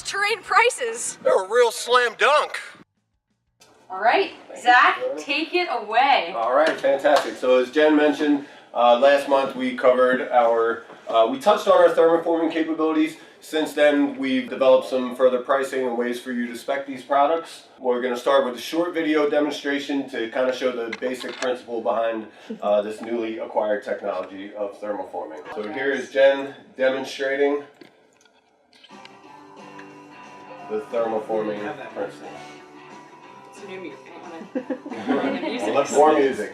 Terrain prices. They're a real slam dunk. All right, Zach, take it away. All right, fantastic. So as Jen mentioned, last month we covered we touched on our thermoforming capabilities. Since then, we've developed some further pricing and ways for you to spec these products. We're going to start with a short video demonstration to kind of show the basic principle behind this newly acquired technology of thermoforming. So here is Jen demonstrating the thermoforming principle. New music. Well, let's more music.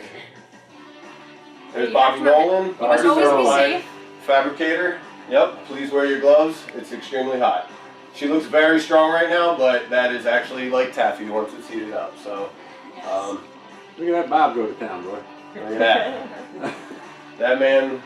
There's Bobby Nolan. You must always be safe. Fabricator. Yep, please wear your gloves. It's extremely hot. She looks very strong right now, but that is actually like taffy once it's heated up. So, look at that Bob go to town, boy. Look at that. That man,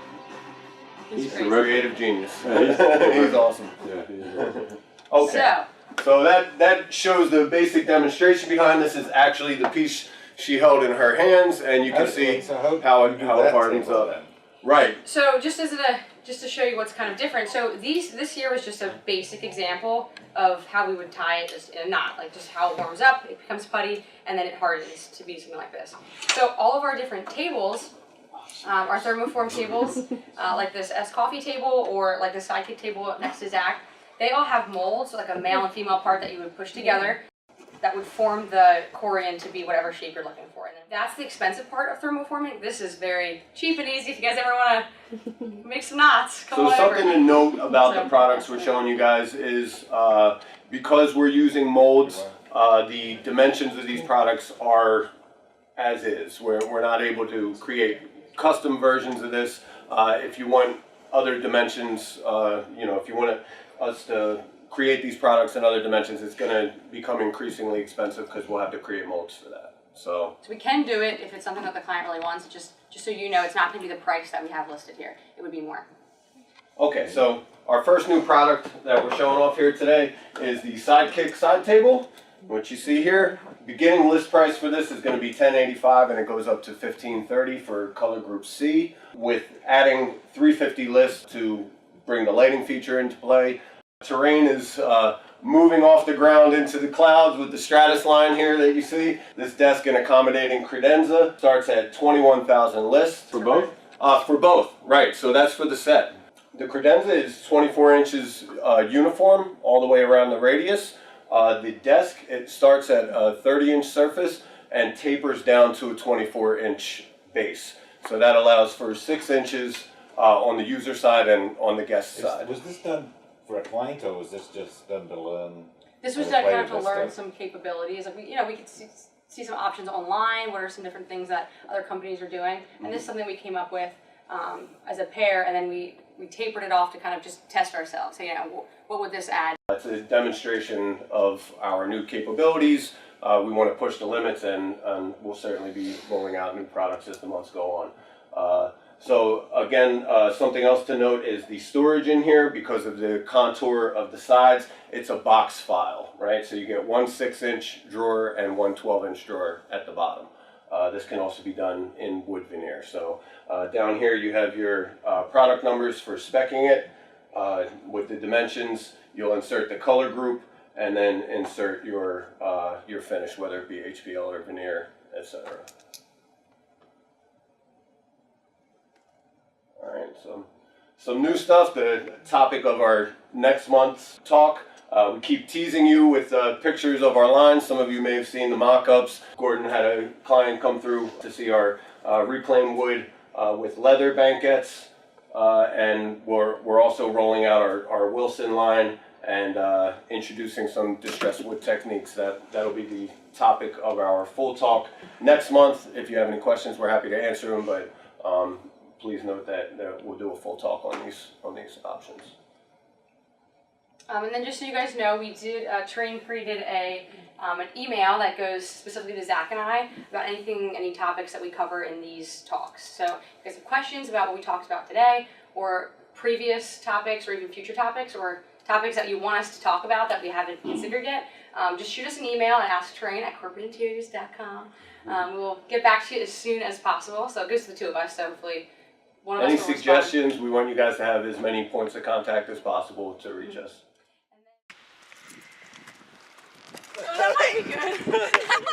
he's a creative genius. He's awesome. Yeah, he is awesome. Okay. So that shows the basic demonstration behind this is actually the piece she held in her hands, and you can see how it hardens up. Right. So just to show you what's kind of different. So this here was just a basic example of how we would tie it just in a knot, like just how it warms up, it becomes putty, and then it hardens to be something like this. So all of our different tables, our thermoform tables, like this S coffee table or like the sidekick table next to Zach, they all have molds, so like a male and female part that you would push together that would form the corian to be whatever shape you're looking for. And that's the expensive part of thermoforming. This is very cheap and easy if you guys ever want to make some knots. So something to note about the products we're showing you guys is because we're using molds, the dimensions of these products are as is. We're not able to create custom versions of this. If you want other dimensions, if you want us to create these products in other dimensions, it's going to become increasingly expensive because we'll have to create molds for that. So we can do it if it's something that the client really wants. Just so you know, it's not going to be the price that we have listed here. It would be more. Okay, so our first new product that we're showing off here today is the Sidekick side table. What you see here, beginning list price for this is going to be $10.85, and it goes up to $15.30 for color group C, with adding 350 lists to bring the lighting feature into play. Terrain is moving off the ground into the clouds with the Stratus line here that you see. This desk and accommodating credenza starts at 21,000 lists. For both? For both, right. So that's for the set. The credenza is 24 inches uniform all the way around the radius. The desk, it starts at a 30-inch surface and tapers down to a 24-inch base. So that allows for 6 inches on the user side and on the guest side. Was this done for a client, or was this just done to learn? This was done kind of to learn some capabilities. Like we could see some options online. What are some different things that other companies are doing? And this is something we came up with as a pair, and then we tapered it off to kind of just test ourselves. So, what would this add? It's a demonstration of our new capabilities. We want to push the limits, and we'll certainly be rolling out new products as the months go on. So again, something else to note is the storage in here. Because of the contour of the sides, it's a box file, right? So you get one 6-inch drawer and one 12-inch drawer at the bottom. This can also be done in wood veneer. So down here you have your product numbers for speccing it. With the dimensions, you'll insert the color group and then insert your finish, whether it be HPL or veneer, etc. Alright, so some new stuff, the topic of our next month's talk. We keep teasing you with pictures of our lines. Some of you may have seen the mock-ups. Gordon had a client come through to see our reclaimed wood with leather banquettes, and we're also rolling out our Wilson line and introducing some distressed wood techniques. That'll be the topic of our full talk next month. If you have any questions, we're happy to answer them, but please note that we'll do a full talk on these options. And then just so you guys know, we did, Terrain created an email that goes specifically to Zach and I about any topics that we cover in these talks. So if you guys have questions about what we talked about today, or previous topics, or even future topics, or topics that you want us to talk about that we haven't considered yet, just shoot us an email at askterrain@corporateinteriors.com. We'll get back to you as soon as possible. So it goes to the two of us, so hopefully one of us will respond. Any suggestions? We want you guys to have as many points of contact as possible to reach us. That might be good.